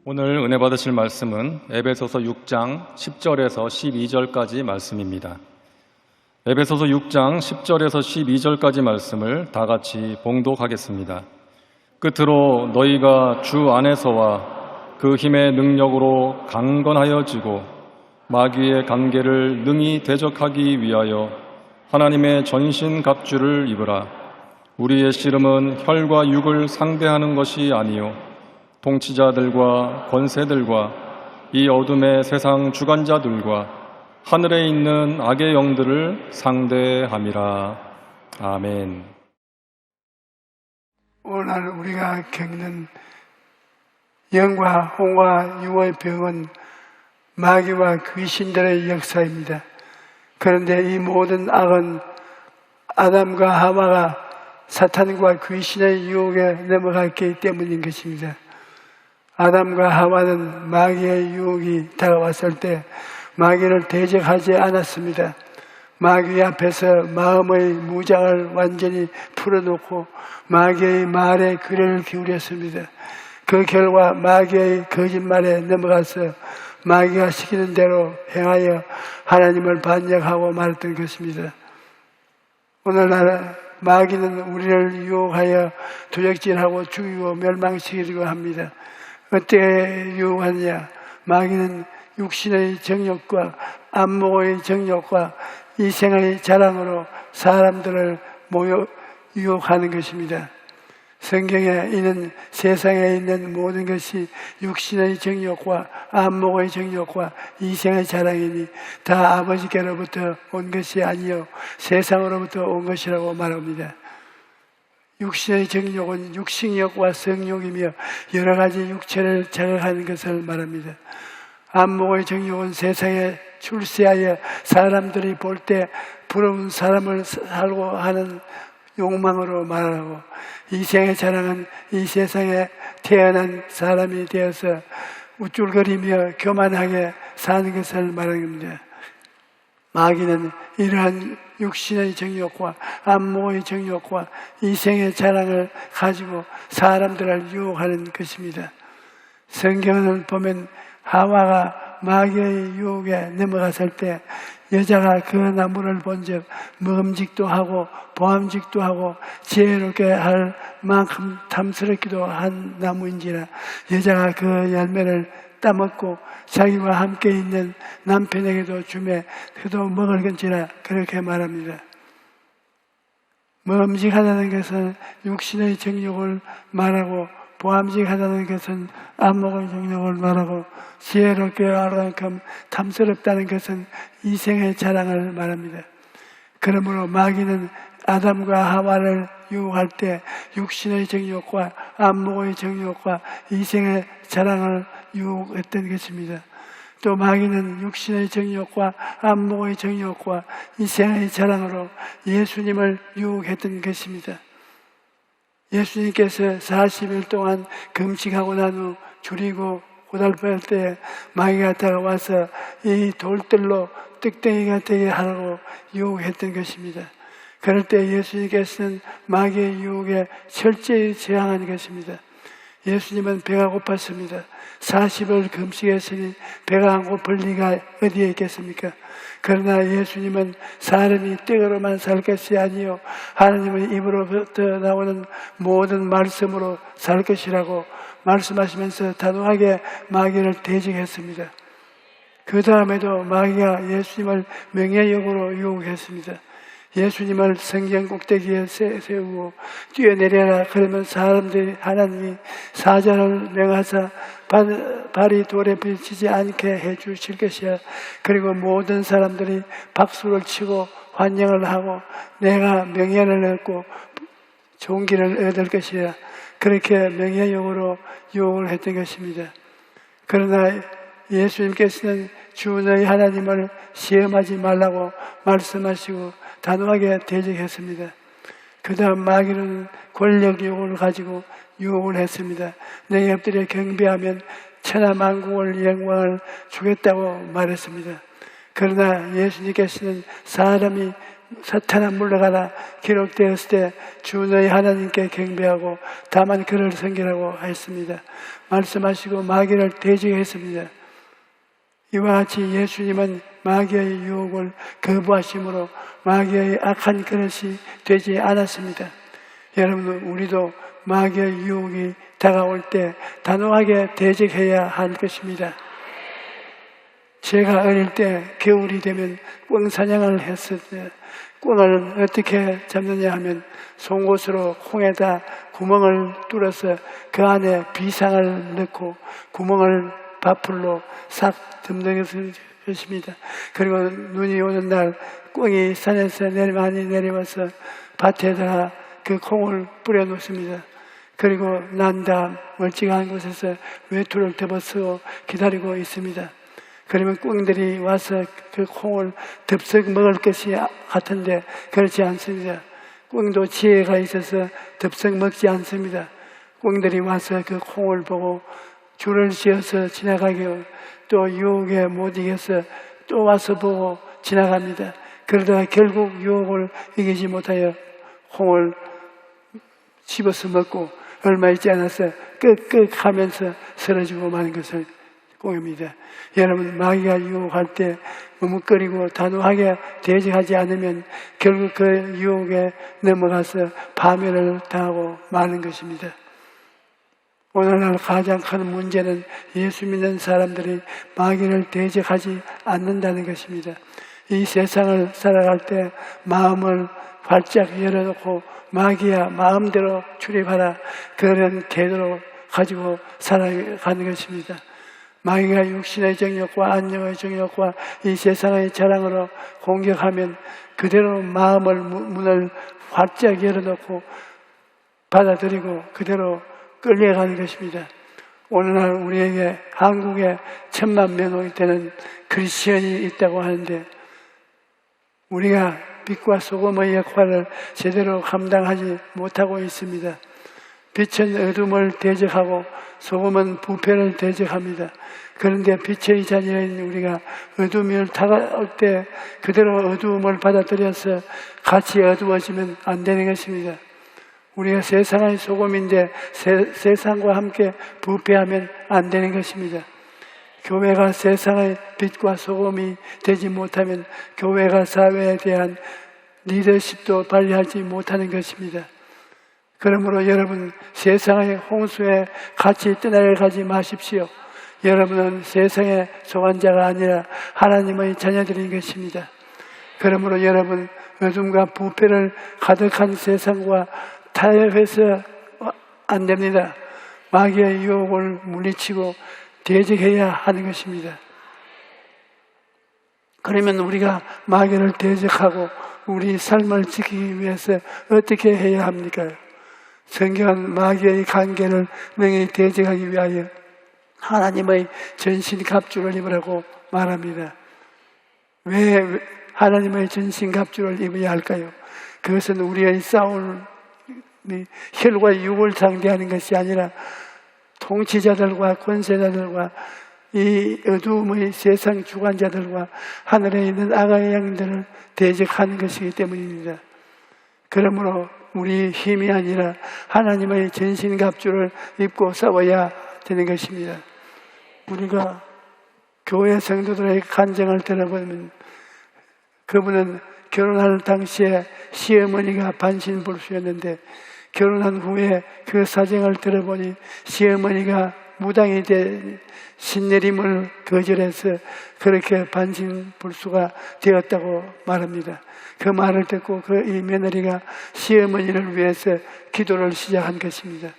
오늘 은혜 받으실 말씀은 에베소서 6장 10절에서 12절까지 말씀입니다. 에베소서 6장 10절에서 12절까지 말씀을 다 같이 봉독하겠습니다. 끝으로 너희가 주 안에서와 그 힘의 능력으로 강건하여지고 마귀의 관계를 능히 대적하기 위하여 하나님의 전신 갑주를 입으라. 우리의 씨름은 혈과 육을 상대하는 것이 아니요 통치자들과 권세들과 이 어둠의 세상 주관자들과 하늘에 있는 악의 영들을 상대함이라. 아멘. 오늘 우리가 겪는 영과 홍과 유의 병은 마귀와 귀신들의 역사입니다. 그런데 이 모든 악은 아담과 하와가 사탄과 귀신의 유혹에 넘어갔기 때문인 것입니다. 아담과 하와는 마귀의 유혹이 다가왔을 때 마귀를 대적하지 않았습니다. 마귀 앞에서 마음의 무장을 완전히 풀어놓고 마귀의 말에 귀를 기울였습니다. 그 결과 마귀의 거짓말에 넘어가서 마귀가 시키는 대로 행하여 하나님을 반역하고 말았던 것입니다. 오늘날 마귀는 우리를 유혹하여 도적질하고 죽이고 멸망시키려고 합니다. 어떻게 유혹하느냐? 마귀는 육신의 정욕과 안목의 정욕과 이생의 자랑으로 사람들을 유혹하는 것입니다. 성경에 이는 세상에 있는 모든 것이 육신의 정욕과 안목의 정욕과 이생의 자랑이니 다 아버지께로부터 온 것이 아니요 세상으로부터 온 것이라고 말합니다. 육신의 정욕은 육식욕과 성욕이며 여러 가지 육체를 자극하는 것을 말합니다. 안목의 정욕은 세상에 출세하여 사람들이 볼 때 부러운 사람을 살고 하는 욕망으로 말하고, 이생의 자랑은 이 세상에 태어난 사람이 되어서 우쭐거리며 교만하게 사는 것을 말하는 겁니다. 마귀는 이러한 육신의 정욕과 안목의 정욕과 이생의 자랑을 가지고 사람들을 유혹하는 것입니다. 성경을 보면 하와가 마귀의 유혹에 넘어갔을 때 여자가 그 나무를 본즉 먹음직도 하고 보암직도 하고 지혜롭게 할 만큼 탐스럽기도 한 나무인지라 여자가 그 열매를 따먹고 자기와 함께 있는 남편에게도 주매 그도 먹을건지라 그렇게 말합니다. 먹음직하다는 것은 육신의 정욕을 말하고 보암직하다는 것은 안목의 정욕을 말하고 지혜롭게 할 만큼 탐스럽다는 것은 이생의 자랑을 말합니다. 그러므로 마귀는 아담과 하와를 유혹할 때 육신의 정욕과 안목의 정욕과 이생의 자랑을 유혹했던 것입니다. 또 마귀는 육신의 정욕과 안목의 정욕과 이생의 자랑으로 예수님을 유혹했던 것입니다. 예수님께서 40일 동안 금식하고 난 후 줄이고 고달플 때 마귀가 다가와서 이 돌들로 떡덩이가 되게 하라고 유혹했던 것입니다. 그럴 때 예수님께서는 마귀의 유혹에 철저히 저항한 것입니다. 예수님은 배가 고팠습니다. 40일 금식했으니 배가 안 고플 리가 어디에 있겠습니까? 그러나 예수님은 사람이 떡으로만 살 것이 아니요 하나님의 입으로부터 나오는 모든 말씀으로 살 것이라고 말씀하시면서 단호하게 마귀를 대적했습니다. 그 다음에도 마귀가 예수님을 명예욕으로 유혹했습니다. 예수님을 성경 꼭대기에 세우고 뛰어내려라. 그러면 사람들이 하나님이 사자를 명하사 발이 돌에 부딪히지 않게 해주실 것이야. 그리고 모든 사람들이 박수를 치고 환영을 하고 내가 명예를 얻고 존귀를 얻을 것이야. 그렇게 명예욕으로 유혹을 했던 것입니다. 그러나 예수님께서는 주 너희 하나님을 시험하지 말라고 말씀하시고 단호하게 대적했습니다. 그 다음 마귀는 권력 유혹을 가지고 유혹을 했습니다. 너희 엎드려 경배하면 천하만국을 영광을 주겠다고 말했습니다. 그러나 예수님께서는 사람이 사탄아 물러가라 기록되었을 때 주 너희 하나님께 경배하고 다만 그를 섬기라고 하였습니다. 말씀하시고 마귀를 대적했습니다. 이와 같이 예수님은 마귀의 유혹을 거부하심으로 마귀의 악한 그릇이 되지 않았습니다. 여러분, 우리도 마귀의 유혹이 다가올 때 단호하게 대적해야 할 것입니다. 제가 어릴 때 겨울이 되면 꿩 사냥을 했을 때 꿩을 어떻게 잡느냐 하면 송곳으로 콩에다 구멍을 뚫어서 그 안에 비상을 넣고 구멍을 밥풀로 싹 듬덕였을 것입니다. 그리고 눈이 오는 날 꿩이 산에서 많이 내려와서 밭에다가 그 콩을 뿌려 놓습니다. 그리고 난 다음 멀찍한 곳에서 외투를 덮어쓰고 기다리고 있습니다. 그러면 꿩들이 와서 그 콩을 덥석 먹을 것이 같은데 그렇지 않습니다. 꿩도 지혜가 있어서 덥석 먹지 않습니다. 꿩들이 와서 그 콩을 보고 줄을 지어서 지나가고 또 유혹에 못 이겨서 또 와서 보고 지나갑니다. 그러다가 결국 유혹을 이기지 못하여 콩을 집어서 먹고 얼마 있지 않아서 끄끄 하면서 쓰러지고 마는 것을 꽁입니다. 여러분, 마귀가 유혹할 때 머뭇거리고 단호하게 대적하지 않으면 결국 그 유혹에 넘어가서 파멸을 당하고 마는 것입니다. 오늘날 가장 큰 문제는 예수 믿는 사람들이 마귀를 대적하지 않는다는 것입니다. 이 세상을 살아갈 때 마음을 활짝 열어놓고 마귀야 마음대로 출입하라, 그런 태도로 가지고 살아가는 것입니다. 마귀가 육신의 정욕과 안녕의 정욕과 이 세상의 자랑으로 공격하면 그대로 마음을 문을 활짝 열어놓고 받아들이고 그대로 끌려가는 것입니다. 오늘날 우리에게 한국에 1000만 명이 되는 크리스천이 있다고 하는데 우리가 빛과 소금의 역할을 제대로 감당하지 못하고 있습니다. 빛은 어둠을 대적하고 소금은 부패를 대적합니다. 그런데 빛의 자녀인 우리가 어둠을 다가올 때 그대로 어두움을 받아들여서 같이 어두워지면 안 되는 것입니다. 우리가 세상의 소금인데 세상과 함께 부패하면 안 되는 것입니다. 교회가 세상의 빛과 소금이 되지 못하면 교회가 사회에 대한 리더십도 발휘하지 못하는 것입니다. 그러므로 여러분, 세상의 홍수에 같이 떠나가지 마십시오. 여러분은 세상의 소환자가 아니라 하나님의 자녀들인 것입니다. 그러므로 여러분, 어둠과 부패를 가득한 세상과 타협해서 안 됩니다. 마귀의 유혹을 물리치고 대적해야 하는 것입니다. 그러면 우리가 마귀를 대적하고 우리 삶을 지키기 위해서 어떻게 해야 합니까? 성경은 마귀의 관계를 능히 대적하기 위하여 하나님의 전신갑주를 입으라고 말합니다. 왜 하나님의 전신갑주를 입어야 할까요? 그것은 우리의 싸움이 혈과 육을 상대하는 것이 아니라 통치자들과 권세자들과 이 어두움의 세상 주관자들과 하늘에 있는 악의 영들을 대적하는 것이기 때문입니다. 그러므로 우리 힘이 아니라 하나님의 전신갑주를 입고 싸워야 되는 것입니다. 우리가 교회 성도들의 간증을 들어보면 그분은 결혼할 당시에 시어머니가 반신불수였는데 결혼한 후에 그 사정을 들어보니 시어머니가 무당이 된 신내림을 거절해서 그렇게 반신불수가 되었다고 말합니다. 그 말을 듣고 이 며느리가 시어머니를 위해서 기도를 시작한 것입니다.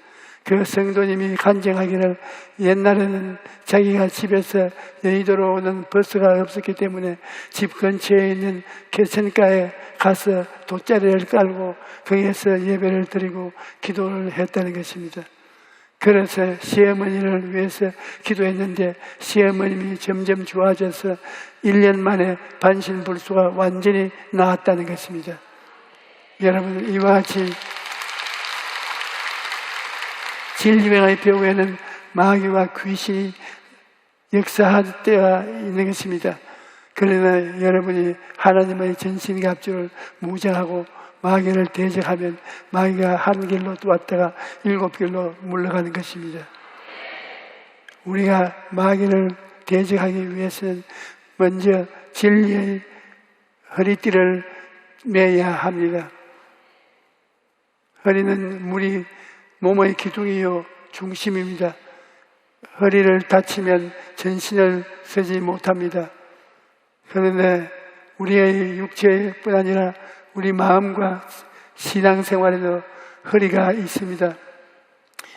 그 성도님이 간증하기를 옛날에는 자기가 집에서 여의도로 오는 버스가 없었기 때문에 집 근처에 있는 개천가에 가서 돗자리를 깔고 거기에서 예배를 드리고 기도를 했다는 것입니다. 그래서 시어머니를 위해서 기도했는데 시어머님이 점점 좋아져서 1년 만에 반신불수가 완전히 나았다는 것입니다. 여러분, 이와 같이 진리병의 배후에는 마귀와 귀신이 역사할 때가 있는 것입니다. 그러나 여러분이 하나님의 전신갑주를 무장하고 마귀를 대적하면 마귀가 한 길로 왔다가 7길로 물러가는 것입니다. 우리가 마귀를 대적하기 위해서는 먼저 진리의 허리띠를 매야 합니다. 허리는 우리 몸의 기둥이요 중심입니다. 허리를 다치면 전신을 서지 못합니다. 그런데 우리의 육체뿐 아니라 우리 마음과 신앙생활에도 허리가 있습니다.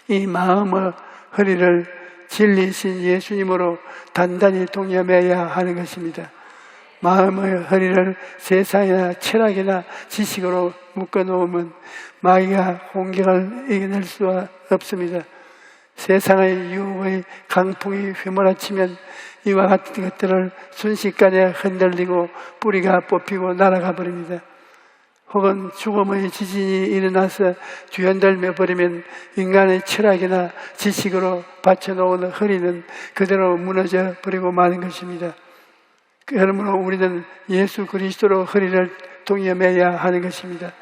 이 마음의 허리를 진리이신 예수님으로 단단히 동여매야 하는 것입니다. 마음의 허리를 세상이나 철학이나 지식으로 묶어놓으면 마귀가 공격을 이겨낼 수가 없습니다. 세상의 유혹의 강풍이 휘몰아치면 이와 같은 것들을 순식간에 흔들리고 뿌리가 뽑히고 날아가 버립니다. 혹은 죽음의 지진이 일어나서 뒤흔들며 버리면 인간의 철학이나 지식으로 받쳐놓은 허리는 그대로 무너져 버리고 마는 것입니다. 그러므로 우리는 예수 그리스도로 허리를 동여매야 하는 것입니다.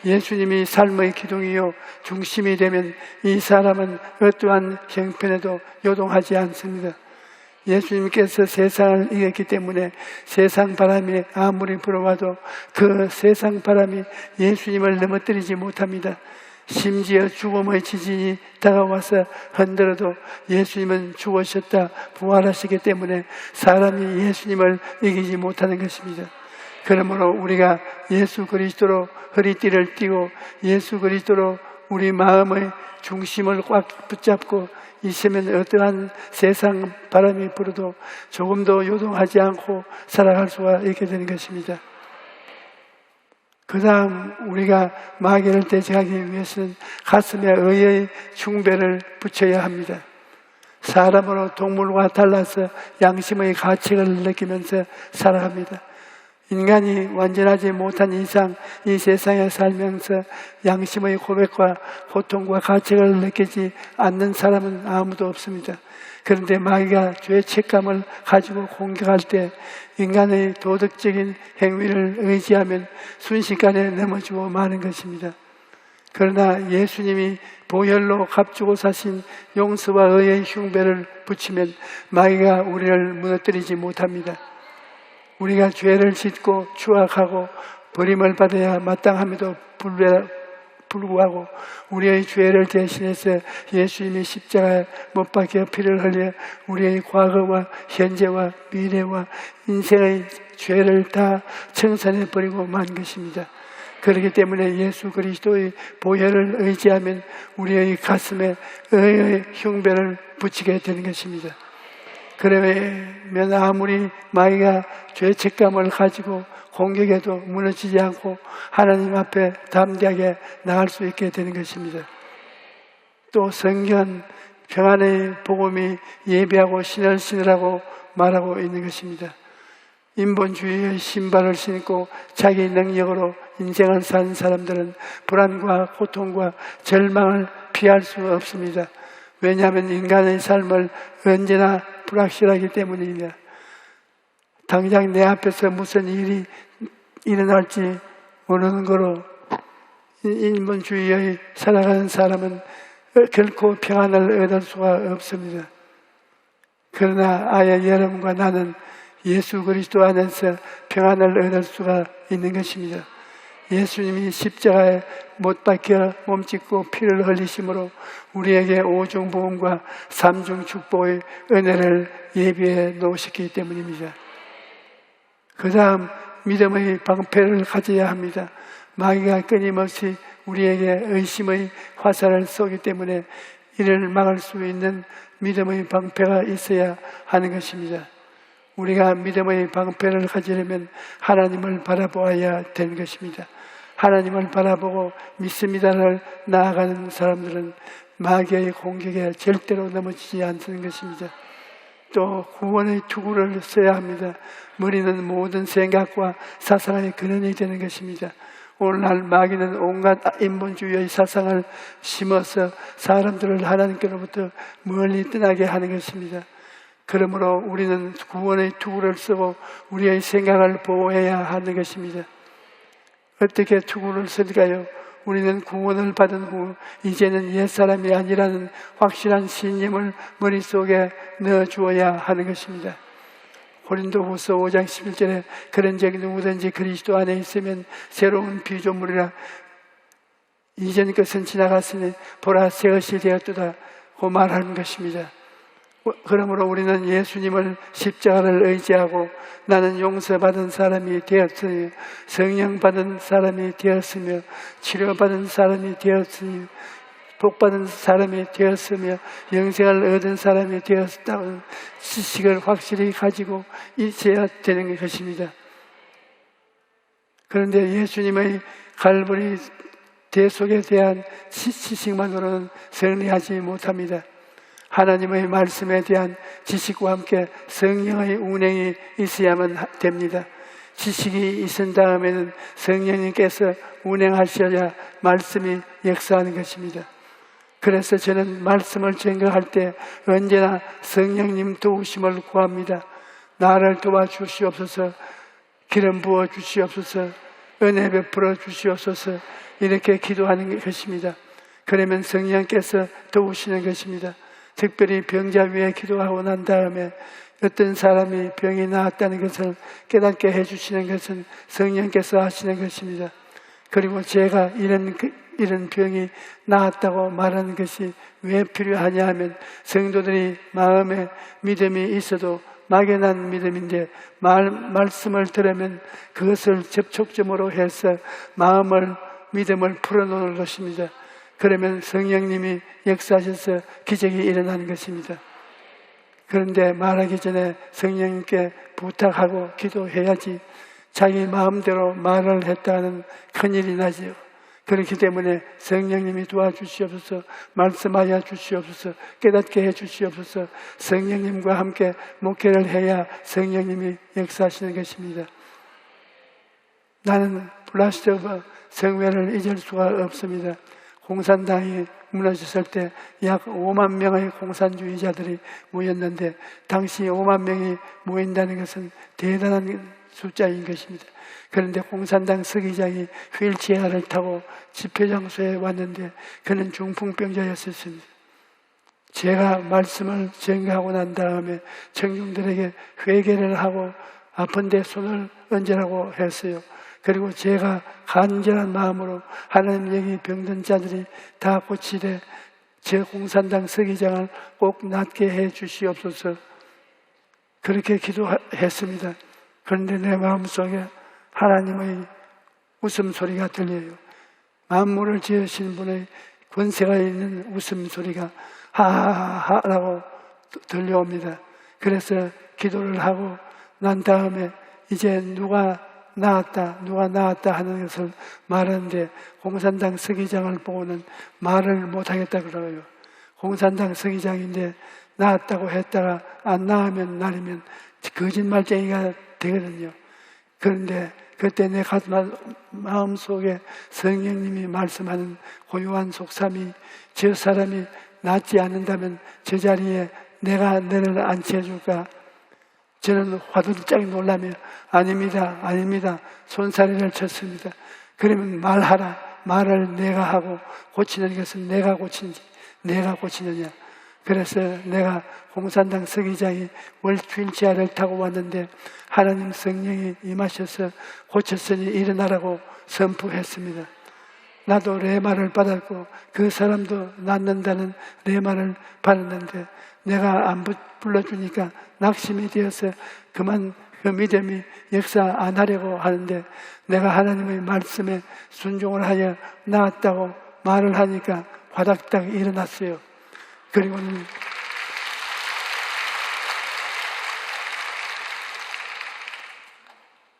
예수님이 삶의 기둥이요 중심이 되면 이 사람은 어떠한 형편에도 요동하지 않습니다. 예수님께서 세상을 이겼기 때문에 세상 바람이 아무리 불어와도 그 세상 바람이 예수님을 넘어뜨리지 못합니다. 심지어 죽음의 지진이 다가와서 흔들어도 예수님은 죽으셨다 부활하시기 때문에 사람이 예수님을 이기지 못하는 것입니다. 그러므로 우리가 예수 그리스도로 허리띠를 띠고 예수 그리스도로 우리 마음의 중심을 꽉 붙잡고 있으면 어떠한 세상 바람이 불어도 조금도 요동하지 않고 살아갈 수가 있게 되는 것입니다. 그 다음 우리가 마귀를 대적하기 위해서는 가슴에 의의 중배를 붙여야 합니다. 사람으로 동물과 달라서 양심의 가책을 느끼면서 살아갑니다. 인간이 완전하지 못한 이상 이 세상에 살면서 양심의 고백과 고통과 가책을 느끼지 않는 사람은 아무도 없습니다. 그런데 마귀가 죄책감을 가지고 공격할 때 인간의 도덕적인 행위를 의지하면 순식간에 넘어지고 마는 것입니다. 그러나 예수님이 보혈로 값주고 사신 용서와 의의 흉배를 붙이면 마귀가 우리를 무너뜨리지 못합니다. 우리가 죄를 짓고 추악하고 버림을 받아야 마땅함에도 불구하고 우리의 죄를 대신해서 예수님이 십자가에 못 박혀 피를 흘려 우리의 과거와 현재와 미래와 인생의 죄를 다 청산해 버리고 만 것입니다. 그렇기 때문에 예수 그리스도의 보혈을 의지하면 우리의 가슴에 의의 흉배를 붙이게 되는 것입니다. 그러면 아무리 마귀가 죄책감을 가지고 공격해도 무너지지 않고 하나님 앞에 담대하게 나갈 수 있게 되는 것입니다. 또 성경 평안의 복음이 예배하고 신을 신으라고 말하고 있는 것입니다. 인본주의의 신발을 신고 자기 능력으로 인생을 사는 사람들은 불안과 고통과 절망을 피할 수 없습니다. 왜냐하면 인간의 삶을 언제나 불확실하기 때문입니다. 당장 내 앞에서 무슨 일이 일어날지 모르는 거로 인본주의에 살아가는 사람은 결코 평안을 얻을 수가 없습니다. 그러나 아예 여러분과 나는 예수 그리스도 안에서 평안을 얻을 수가 있는 것입니다. 예수님이 십자가에 못 박혀 몸짓고 피를 흘리심으로 우리에게 오중보험과 삼중 축복의 은혜를 예비해 놓으셨기 때문입니다. 그 다음 믿음의 방패를 가져야 합니다. 마귀가 끊임없이 우리에게 의심의 화살을 쏘기 때문에 이를 막을 수 있는 믿음의 방패가 있어야 하는 것입니다. 우리가 믿음의 방패를 가지려면 하나님을 바라보아야 되는 것입니다. 하나님을 바라보고 믿습니다를 나아가는 사람들은 마귀의 공격에 절대로 넘어지지 않는 것입니다. 또 구원의 투구를 써야 합니다. 머리는 모든 생각과 사상의 근원이 되는 것입니다. 오늘날 마귀는 온갖 인본주의의 사상을 심어서 사람들을 하나님께로부터 멀리 떠나게 하는 것입니다. 그러므로 우리는 구원의 투구를 쓰고 우리의 생각을 보호해야 하는 것입니다. 어떻게 투구를 쓸까요? 우리는 구원을 받은 후 이제는 옛사람이 아니라는 확실한 신념을 머릿속에 넣어주어야 하는 것입니다. 고린도후서 5장 11절에 그런즉 누구든지 그리스도 안에 있으면 새로운 피조물이라 이전 것은 지나갔으니 보라 새 것이 되었도다 고 말하는 것입니다. 그러므로 우리는 예수님을 십자가를 의지하고 나는 용서받은 사람이 되었으며 성령 받은 사람이 되었으며 치료받은 사람이 되었으며 복받은 사람이 되었으며 영생을 얻은 사람이 되었다는 지식을 확실히 가지고 있어야 되는 것입니다. 그런데 예수님의 갈보리 대속에 대한 지식만으로는 승리하지 못합니다. 하나님의 말씀에 대한 지식과 함께 성령의 운행이 있어야만 됩니다. 지식이 있은 다음에는 성령님께서 운행하셔야 말씀이 역사하는 것입니다. 그래서 저는 말씀을 증거할 때 언제나 성령님 도우심을 구합니다. 나를 도와주시옵소서, 기름 부어 주시옵소서, 은혜 베풀어 주시옵소서 이렇게 기도하는 것입니다. 그러면 성령께서 도우시는 것입니다. 특별히 병자 위에 기도하고 난 다음에 어떤 사람이 병이 나았다는 것을 깨닫게 해주시는 것은 성령께서 하시는 것입니다. 그리고 제가 이런 병이 나았다고 말하는 것이 왜 필요하냐 하면 성도들이 마음에 믿음이 있어도 막연한 믿음인데 말씀을 들으면 그것을 접촉점으로 해서 믿음을 풀어놓는 것입니다. 그러면 성령님이 역사하셔서 기적이 일어나는 것입니다. 그런데 말하기 전에 성령님께 부탁하고 기도해야지 자기 마음대로 말을 했다는 큰일이 나지요. 그렇기 때문에 성령님이 도와주시옵소서, 말씀하여 주시옵소서, 깨닫게 해 주시옵소서. 성령님과 함께 목회를 해야 성령님이 역사하시는 것입니다. 나는 블라스터버 성회를 잊을 수가 없습니다. 공산당이 무너졌을 때 약 5만 명의 공산주의자들이 모였는데 당시 5만 명이 모인다는 것은 대단한 숫자인 것입니다. 그런데 공산당 서기장이 휠체어를 타고 집회 장소에 왔는데 그는 중풍병자였습니다. 제가 말씀을 전가하고 난 다음에 청중들에게 회개를 하고 아픈데 손을 얹으라고 했어요. 그리고 제가 간절한 마음으로 하나님 여기 병든 자들이 다 고치되 제 공산당 서기장을 꼭 낫게 해 주시옵소서 그렇게 기도했습니다. 그런데 내 마음속에 하나님의 웃음소리가 들려요. 만물을 지으신 분의 권세가 있는 웃음소리가 하하하라고 들려옵니다. 그래서 기도를 하고 난 다음에 이제 누가 나았다 하는 것을 말하는데 공산당 서기장을 보고는 말을 못하겠다 그러고요. 공산당 서기장인데 나았다고 했다가 안 나으면 날이면 거짓말쟁이가 되거든요. 그런데 그때 내 가슴 마음속에 성령님이 말씀하는 고요한 속삼이 저 사람이 낫지 않는다면 저 자리에 내가 너를 앉혀줄까? 저는 화들짝 놀라며 아닙니다. 손사래를 쳤습니다. 그러면 말하라. 말을 내가 하고 고치는 것은 내가 고치느냐. 그래서 내가 공산당 서기장이 휠체어를 타고 왔는데 하나님 성령이 임하셔서 고쳤으니 일어나라고 선포했습니다. 나도 레마를 받았고 그 사람도 낫는다는 레마를 받았는데 내가 안 불러주니까 낙심이 되어서 그만 그 믿음이 역사 안 하려고 하는데 내가 하나님의 말씀에 순종을 하여 나았다고 말을 하니까 화닥닥 일어났어요. 그리고는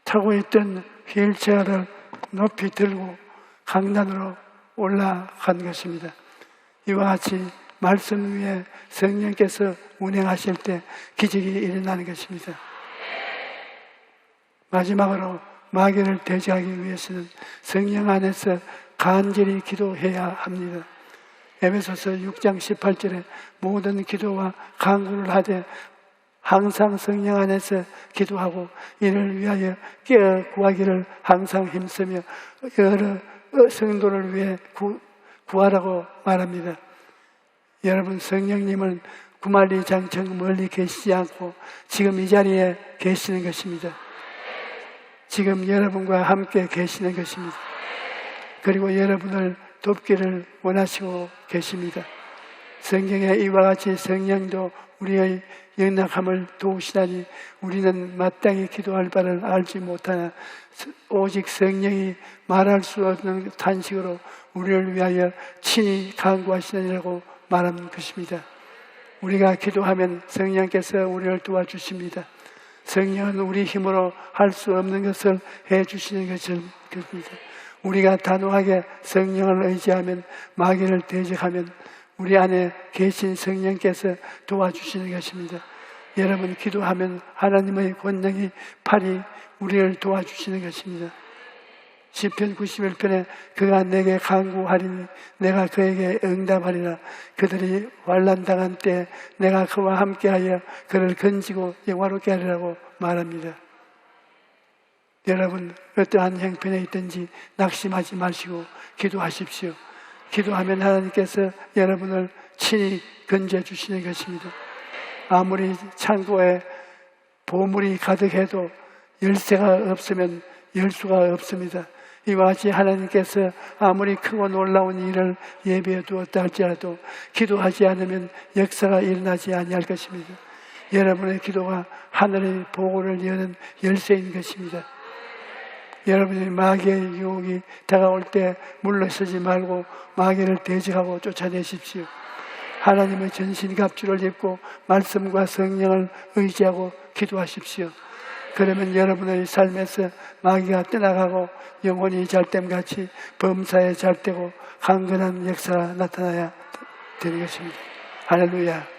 타고 있던 휠체어를 높이 들고 강단으로 올라간 것입니다. 이와 같이 말씀 위에 성령께서 운행하실 때 기적이 일어나는 것입니다. 마지막으로 마귀를 대적하기 위해서는 성령 안에서 간절히 기도해야 합니다. 에베소서 6장 18절에 모든 기도와 간구를 하되 항상 성령 안에서 기도하고 이를 위하여 깨어 구하기를 항상 힘쓰며 여러 성도를 위해 구하라고 말합니다. 여러분, 성령님은 구만리장청 멀리 계시지 않고 지금 이 자리에 계시는 것입니다. 지금 여러분과 함께 계시는 것입니다. 그리고 여러분을 돕기를 원하시고 계십니다. 성경에 이와 같이 성령도 우리의 연약함을 도우시다니 우리는 마땅히 기도할 바를 알지 못하나 오직 성령이 말할 수 없는 탄식으로 우리를 위하여 친히 간구하시느니라고 말하는 것입니다. 우리가 기도하면 성령께서 우리를 도와주십니다. 성령은 우리 힘으로 할 수 없는 것을 해주시는 것입니다. 우리가 단호하게 성령을 의지하면, 마귀를 대적하면 우리 안에 계신 성령께서 도와주시는 것입니다. 여러분, 기도하면 하나님의 권능이 팔이 우리를 도와주시는 것입니다. 시편 91편에 그가 내게 간구하리니 내가 그에게 응답하리라. 그들이 환난당한 때 내가 그와 함께하여 그를 건지고 영화롭게 하리라고 말합니다. 여러분, 어떠한 형편에 있든지 낙심하지 마시고 기도하십시오. 기도하면 하나님께서 여러분을 친히 건져주시는 것입니다. 아무리 창고에 보물이 가득해도 열쇠가 없으면 열 수가 없습니다. 이와 같이 하나님께서 아무리 크고 놀라운 일을 예비해 두었다 할지라도 기도하지 않으면 역사가 일어나지 아니할 것입니다. 여러분의 기도가 하늘의 보고를 여는 열쇠인 것입니다. 여러분이 마귀의 유혹이 다가올 때 물러서지 말고 마귀를 대적하고 쫓아내십시오. 하나님의 전신갑주를 입고 말씀과 성령을 의지하고 기도하십시오. 그러면 여러분의 삶에서 마귀가 떠나가고 영혼이 잘됨같이 범사에 잘되고 강건한 역사가 나타나야 되는 것입니다. 할렐루야.